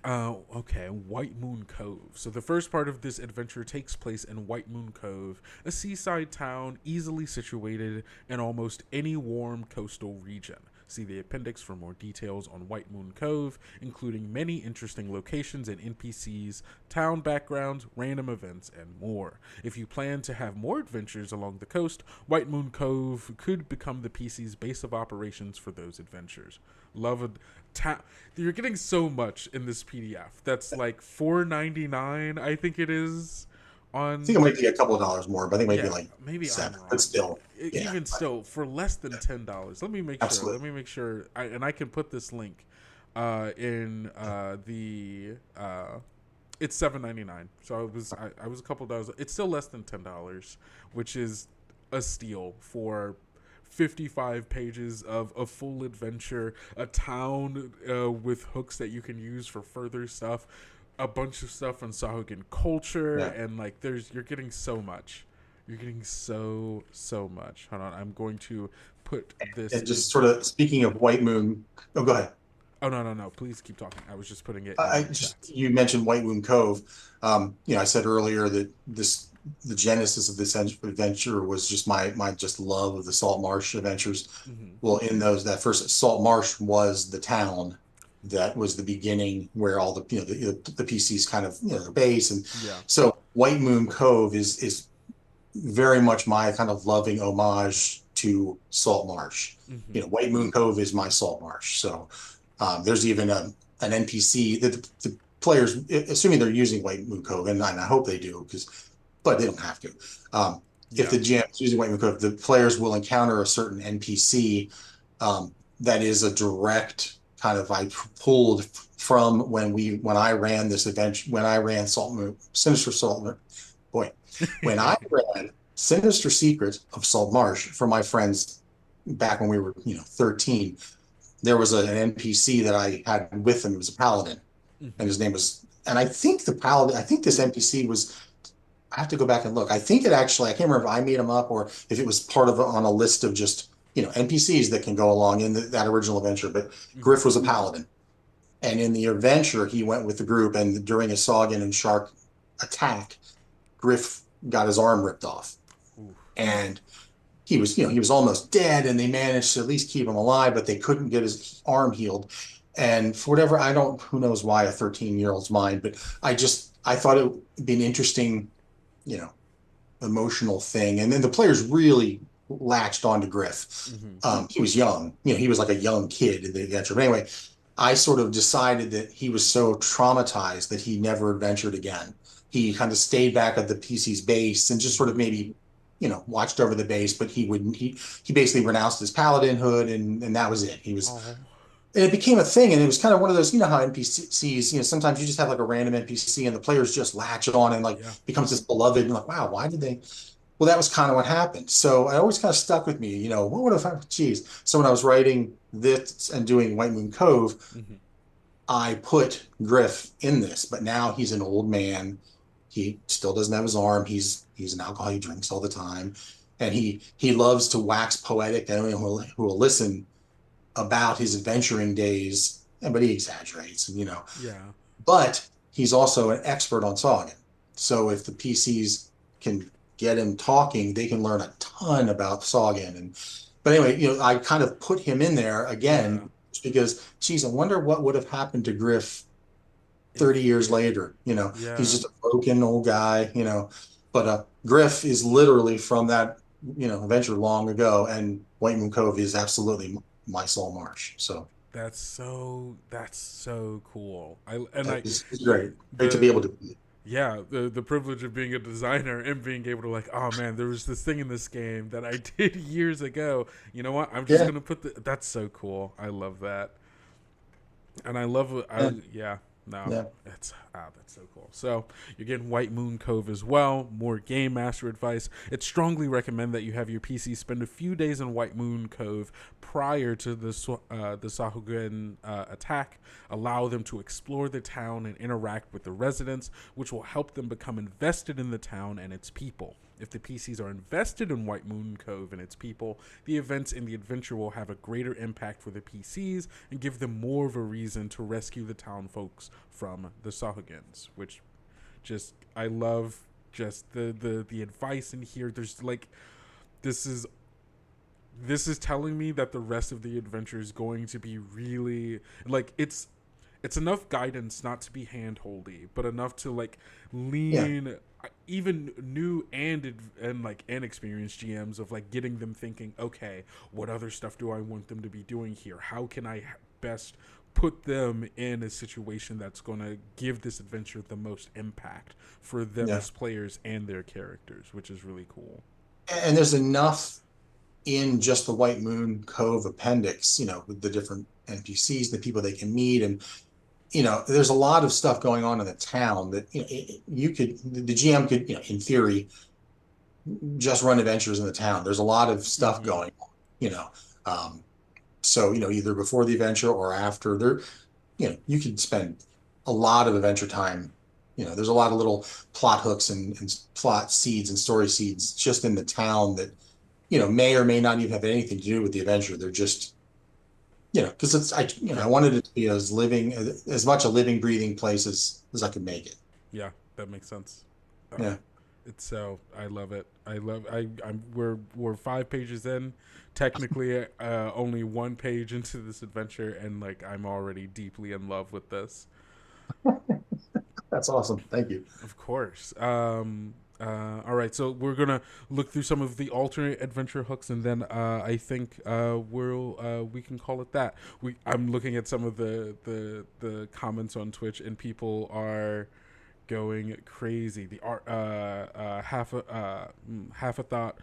Okay, White Moon Cove. So the first part of this adventure takes place in White Moon Cove, a seaside town easily situated in almost any warm coastal region. See the appendix for more details on White Moon Cove, including many interesting locations and NPCs, town backgrounds, random events, and more. If you plan to have more adventures along the coast, White Moon Cove could become the PC's base of operations for those adventures. Love it. You're getting so much in this PDF. That's like $4.99, I think it is. I think it might be a couple of dollars more, but I think it might be Yeah, like maybe I'm 7. wrong. But still, yeah, Even still, for less than $10. Let me make sure. absolutely. Let me make sure. And I can put this link in the. It's $7.99. So I was a couple dollars. It's still less than $10, which is a steal for 55 pages of a full adventure, a town with hooks that you can use for further stuff, a bunch of stuff on sahuagin culture, and like you're getting so much. You're getting so much. Hold on, I'm going to put this. And just sort of speaking of White Moon, oh, go ahead. Oh no! Please keep talking. I was just putting it. You mentioned White Moon Cove. I said earlier that the genesis of this adventure was just my just love of the Salt Marsh adventures. Mm-hmm. Well, in that first Salt Marsh was the town that was the beginning where all the the PCs kind of their base, and so White Moon Cove is very much my kind of loving homage to Salt Marsh. Mm-hmm. White Moon Cove is my Salt Marsh. So there's even an NPC that the players, assuming they're using White Moon Cove, and I hope they do, but they don't have to. If the GM is using White Moon Cove, the players will encounter a certain NPC that is a direct kind of I pulled from when I ran this adventure, when I ran Sinister Secret of Salt Marsh for my friends back when we were 13. There was an NPC that I had with him. It was a paladin, and his name was. And I think this NPC was. I have to go back and look. I think it actually. I can't remember if I made him up or if it was part of on a list of just NPCs that can go along in that original adventure. But Griff was a paladin, and in the adventure he went with the group. And during a sahuagin and shark attack, Griff got his arm ripped off, and he was almost dead, and they managed to at least keep him alive, but they couldn't get his arm healed. And for whatever, who knows why a 13-year-old's mind, but I thought it would be an interesting, emotional thing. And then the players really latched onto Griff. Mm-hmm. He was young, he was like a young kid in the adventure. But anyway, I sort of decided that he was so traumatized that he never adventured again. He kind of stayed back at the PC's base and just sort of maybe watched over the base, but he basically renounced his paladinhood, and that was it. He was, and it became a thing, and it was kind of one of those, how NPCs, sometimes you just have like a random NPC and the players just latch on and becomes this beloved, and like, wow, why did they? Well, that was kind of what happened. So it always kind of stuck with me, what would have happened? Geez. So when I was writing this and doing White Moon Cove, I put Griff in this, but now he's an old man. He still doesn't have his arm. He's an alcoholic. He drinks all the time, and he loves to wax poetic. Anyone who will listen about his adventuring days, but he exaggerates, But he's also an expert on sahuagin. So if the PCs can get him talking, they can learn a ton about sahuagin. But anyway, I kind of put him in there again because, geez, I wonder what would have happened to Griff 30 years later. He's just a broken old guy, but Griff is literally from that adventure long ago, and White Moon Cove is absolutely my Salt Marsh. So that's so cool. It's great to be able to. Yeah, the privilege of being a designer and being able to oh man, there was this thing in this game that I did years ago. You know what? I'm just gonna put that's so cool. I love that, and I love that's so cool. So you're getting White Moon Cove as well. More Game Master advice. It's strongly recommend that you have your PC spend a few days in White Moon Cove prior to the sahuagin attack. Allow them to explore the town and interact with the residents, which will help them become invested in the town and its people. If the PCs are invested in White Moon Cove and its people, the events in the adventure will have a greater impact for the PCs and give them more of a reason to rescue the town folks from the sahuagins, which I love just the advice in here. There's this is this is telling me that the rest of the adventure is going to be really like it's enough guidance not to be handholdy, but enough to like Yeah, lean even new and like inexperienced GMs of like getting them thinking, okay, what other stuff do I want them to be doing here? How can I best put them in a situation that's going to give this adventure the most impact for them yeah. as players and their characters, which is really cool. And there's enough in just the White Moon Cove appendix, with the different NPCs, the people they can meet, and there's a lot of stuff going on in the town that you could the GM could, in theory, just run adventures in the town. There's a lot of stuff Mm-hmm. going on, you know. Um, so either before the adventure or after there, you could spend a lot of adventure time. There's a lot of little plot hooks and plot seeds and story seeds just in the town that may or may not even have anything to do with the adventure. They're just because I Yeah. wanted it to be as much a living, breathing place as I could make it. Yeah, that makes sense. Yeah. It's so I love it. I'm we're 5 pages in, technically only 1 page into this adventure, and like I'm already deeply in love with this. That's awesome. Thank you. Of course. All right, so we're gonna look through some of the alternate adventure hooks, and then I think we can call it that. I'm looking at some of the comments on Twitch, and people are going crazy. The art, half a thought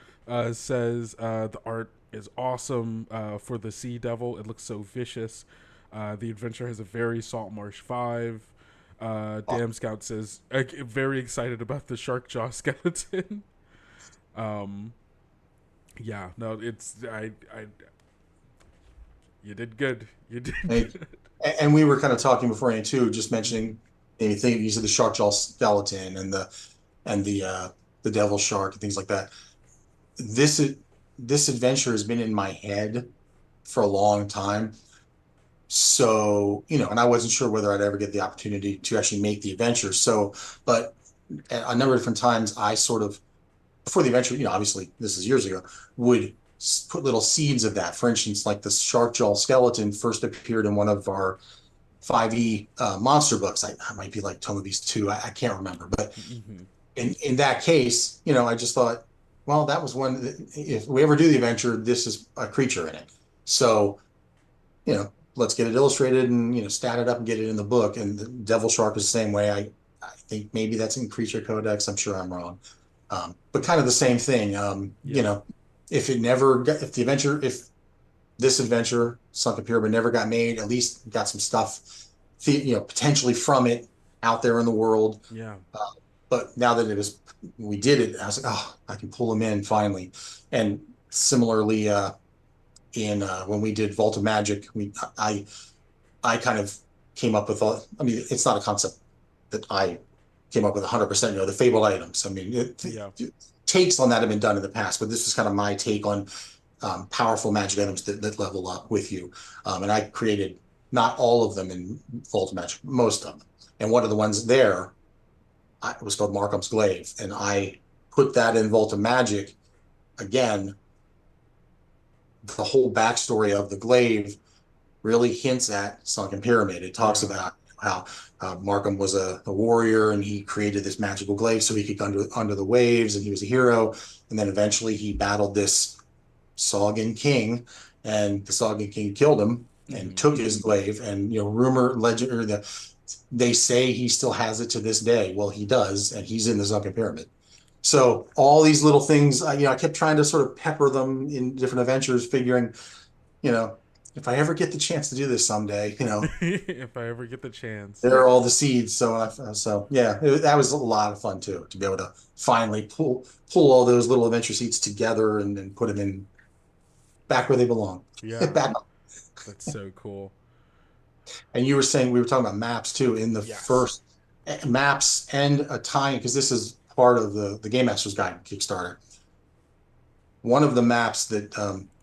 says the art is awesome for the sea devil. It looks so vicious. The adventure has a very Saltmarsh vibe. Damn Scout says very excited about the shark jaw skeleton. um, yeah, no, it's I you did good. You did Thank you. good. And we were kind of talking beforehand too, just mentioning anything. You said the shark jaw skeleton and the devil shark and things like that. This adventure has been in my head for a long time. So, and I wasn't sure whether I'd ever get the opportunity to actually make the adventure. So, but a number of different times I sort of, before the adventure, obviously this is years ago, would put little seeds of that. For instance, like the shark jaw skeleton first appeared in one of our 5e monster books. I might be like Tome of Beast 2. I can't remember. But Mm-hmm. in that case, I just thought, well, that was one. If we ever do the adventure, this is a creature in it. So, let's get it illustrated and stat it up and get it in the book. And the devil shark is the same way. I think maybe that's in creature codex. I'm sure I'm wrong, but kind of the same thing. Yeah. If this adventure, Sunken Pyramid, never got made, at least got some stuff, potentially from it out there in the world. Yeah. But now that we did it, I was like, oh, I can pull them in finally. And similarly, in when we did Vault of Magic, I kind of came up with it's not a concept that I came up with 100%. The fabled items. I mean, Yeah. takes on that have been done in the past, but this is kind of my take on powerful magic items that level up with you. And I created not all of them in Vault of Magic, most of them. And one of the ones there, it was called Markham's Glaive, and I put that in Vault of Magic. Again, the whole backstory of the glaive really hints at Sunken Pyramid. It talks about how Markham was a warrior, and he created this magical glaive so he could go under the waves, and he was a hero. And then eventually he battled this sahuagin king, and the sahuagin king killed him and took his glaive. And they say he still has it to this day. Well, he does, and he's in the Sunken Pyramid. So all these little things, I kept trying to sort of pepper them in different adventures, figuring, if I ever get the chance to do this someday, If I ever get the chance. there are all the seeds. So yeah, that was a lot of fun too, to be able to finally pull all those little adventure seeds together and put them in back where they belong. Yeah. Back. That's so cool. And you were saying, we were talking about maps too in the Yes. first maps and a tie, because this is part of the Game Master's Guide Kickstarter. One of the maps that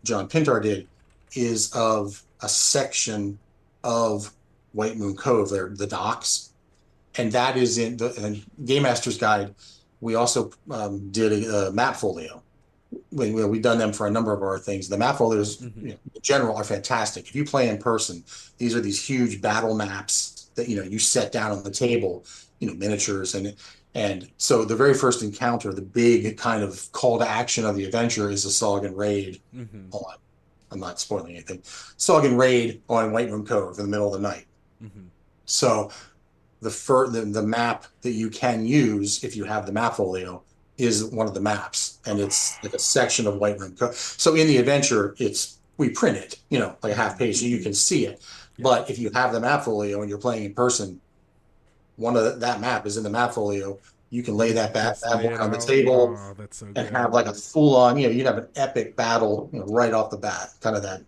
John Pintar did is of a section of White Moon Cove, there, the docks, and that is in the Game Master's Guide. We also did a map folio, we've done them for a number of our things. The map folders, Mm-hmm. in general, are fantastic. If you play in person, these are these huge battle maps that you set down on the table, miniatures, and so the very first encounter, the big kind of call to action of the adventure is a Sahuagin raid Mm-hmm. on. I'm not spoiling anything. Sahuagin raid on White Moon Cove in the middle of the night. Mm-hmm. So the map that you can use if you have the map folio is one of the maps, and it's like a section of White Moon Cove. So in the adventure, we print it, like a half page, so you can see it. Yeah. But if you have the map folio and you're playing in person, that map is in the map folio. You can lay that bad boy on the table That's so and good. have like a full on, you'd have an epic battle, right off the bat, kind of that,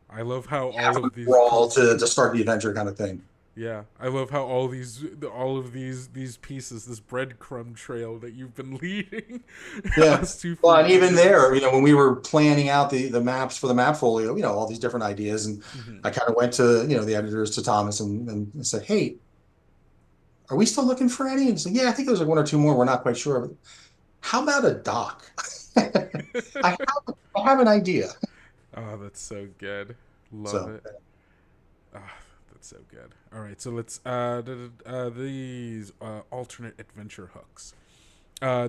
I love how have all a of these brawl to start the adventure kind of thing. Yeah, I love how all of these pieces, this breadcrumb trail that you've been leading Yeah. us to. Well, and even there, when we were planning out the maps for the map folio, all these different ideas, and Mm-hmm. I kind of went to, the editors, to Thomas, and said, "Hey, are we still looking for any?" And he said, "Yeah, I think there's like one or two more. We're not quite sure. How about a dock? I have an idea." Oh, that's so good. Love So, it. Ah, that's so good. All right, so let's these alternate adventure hooks.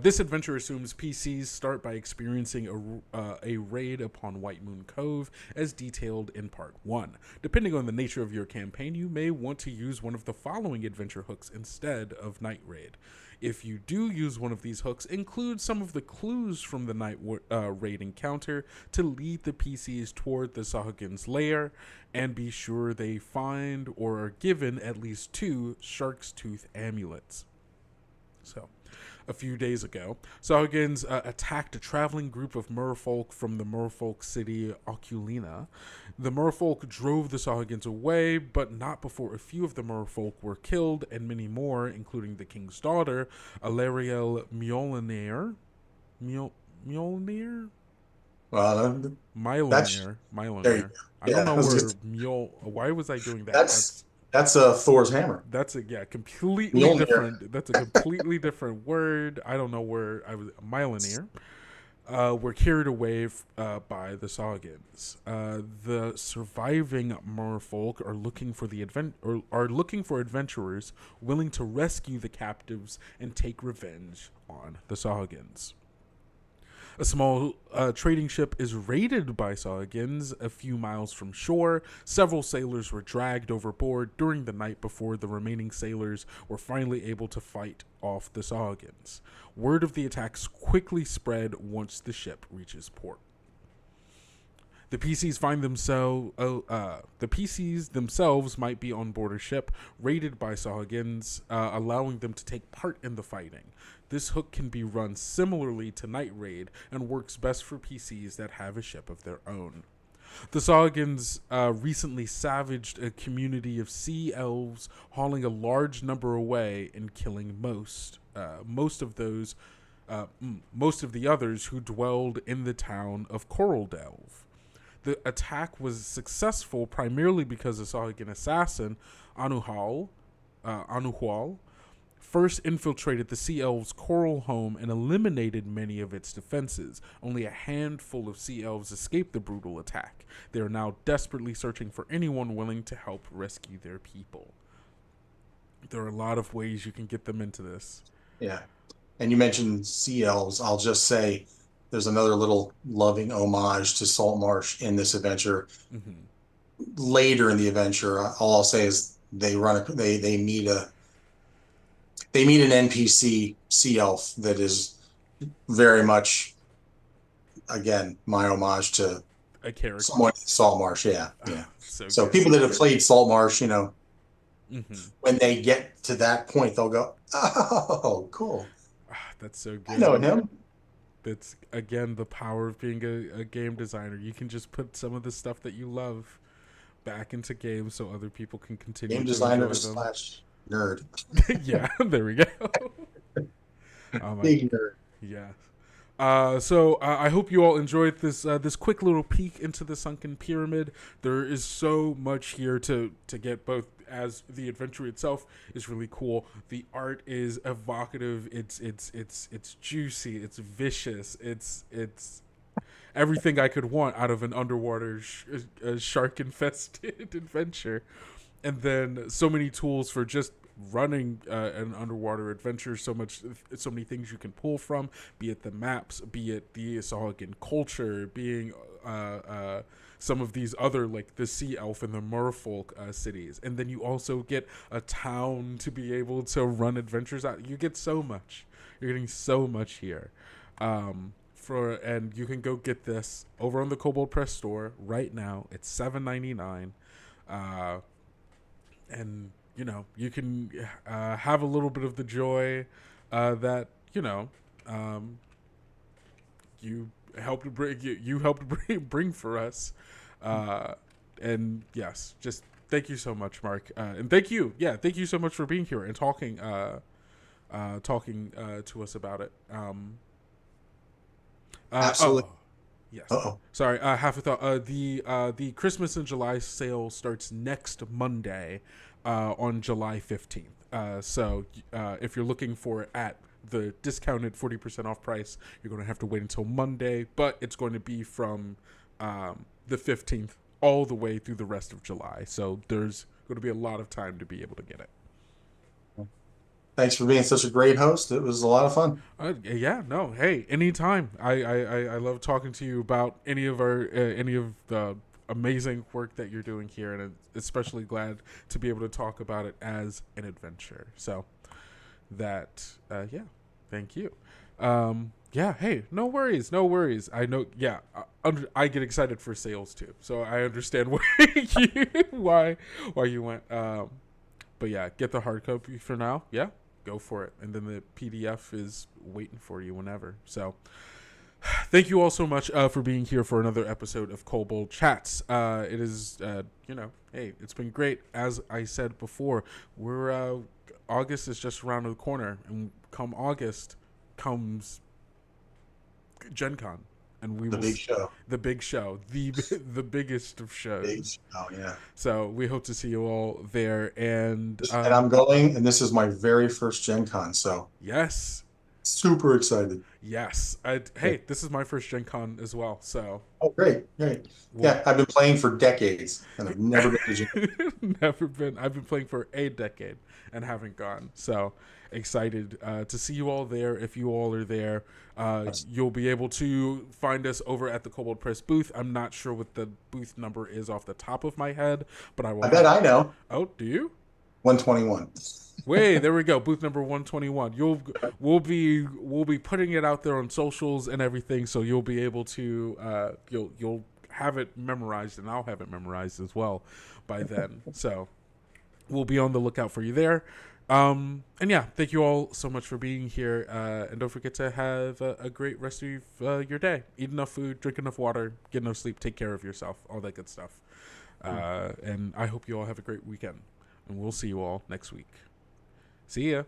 This adventure assumes PCs start by experiencing a raid upon White Moon Cove, as detailed in Part 1. Depending on the nature of your campaign, you may want to use one of the following adventure hooks instead of Night Raid. If you do use one of these hooks, include some of the clues from the Night Raid encounter to lead the PCs toward the Sahuagin's lair, and be sure they find or are given at least 2 Shark's Tooth amulets. So, a few days ago, Sahuagins attacked a traveling group of merfolk from the merfolk city Oculina. The merfolk drove the Sahuagins away, but not before a few of the merfolk were killed, and many more, including the king's daughter, Alariel Mjolnir. Mjolnir? well, that's there. You Mjolnir. go. I don't Yeah, know where Why was I doing that? that's Thor's hammer. That's a completely Mjolnir. different. That's a completely different word. I don't know where I was. Mjolnir. Were carried away by the Sahuagins. The surviving merfolk are looking for adventurers willing to rescue the captives and take revenge on the Sahuagins. A small trading ship is raided by Sahuagins a few miles from shore. Several sailors were dragged overboard during the night before the remaining sailors were finally able to fight off the Sahuagins. Word of the attacks quickly spread once the ship reaches port. The PCs themselves might be on board a ship raided by Sahuagins, allowing them to take part in the fighting. This hook can be run similarly to Night Raid and works best for PCs that have a ship of their own. The Sahuagins recently savaged a community of sea elves, hauling a large number away and killing most of the others who dwelled in the town of Koraldelve. The attack was successful primarily because the Sahuagin assassin, Anuhal, first infiltrated the Sea Elves' coral home and eliminated many of its defenses. Only a handful of Sea Elves escaped the brutal attack. They are now desperately searching for anyone willing to help rescue their people. There are a lot of ways you can get them into this. Yeah. And you mentioned Sea Elves. I'll just say there's another little loving homage to Saltmarsh in this adventure. Mm-hmm. Later in the adventure, all I'll say is they meet an NPC sea elf that is very much, again, my homage to A character. someone in Saltmarsh. Yeah. So good. people that have played Saltmarsh, Mm-hmm. when they get to that point, they'll go, "Oh, cool. That's so good. I know him." That's, again, the power of being a game designer. You can just put some of the stuff that you love back into games so other people can continue Game to designer enjoy them. / nerd. Yeah, there we go. Big nerd. Yeah. So I hope you all enjoyed this quick little peek into the Sunken Pyramid. There is so much here to get both as the adventure itself is really cool. The art is evocative. It's juicy. It's vicious. It's everything I could want out of an underwater shark infested adventure. And then so many tools for just running an underwater adventure. So many things you can pull from, be it the maps, be it the sahuagin culture, being some of these other, like the sea elf and the merfolk cities. And then you also get a town to be able to run adventures out. You get so much. You're getting so much here. And you can go get this over on the Kobold Press store right now. It's $7.99. And you can have a little bit of the joy that you helped bring for us. And yes, just thank you so much, Marc, and thank you so much for being here and talking to us about it. Absolutely. Yes. Sorry, half a thought. The Christmas in July sale starts next Monday, on July 15th. So if you're looking for it at the discounted 40% off price, you're going to have to wait until Monday, but it's going to be from the 15th all the way through the rest of July. So there's going to be a lot of time to be able to get it. Thanks for being such a great host. It was a lot of fun. Yeah, no, hey, anytime. I love talking to you about any of the amazing work that you're doing here, and I'm especially glad to be able to talk about it as an adventure. So thank you. Hey, no worries. I know, I get excited for sales too, so I understand why you went. But yeah, get the hard copy for now. Yeah, go for it. And then the PDF is waiting for you whenever. So thank you all so much for being here for another episode of Kobold Chats. It is, hey, it's been great. As I said before, we're August is just around the corner, and come August comes Gen Con. And the big show, the biggest of shows. Oh yeah. So we hope to see you all there. And I'm going, and this is my very first Gen Con. So yes, super excited. Yes. Hey, this is my first Gen Con as well. So. Oh, great. Yeah, I've been playing for decades, and I've never been to Gen Con. I've been playing for a decade and haven't gone. So excited to see you all there. If you all are there, you'll be able to find us over at the Kobold Press booth. I'm not sure what the booth number is off the top of my head, but I bet I know. Oh, do you? 121. Wait, there we go. Booth number 121. We'll be putting it out there on socials and everything, so you'll be able to you'll have it memorized, and I'll have it memorized as well by then. So we'll be on the lookout for you there. And yeah, thank you all so much for being here. And don't forget to have a great rest of your day. Eat enough food, drink enough water, get enough sleep, take care of yourself, all that good stuff. And I hope you all have a great weekend. And we'll see you all next week. See ya.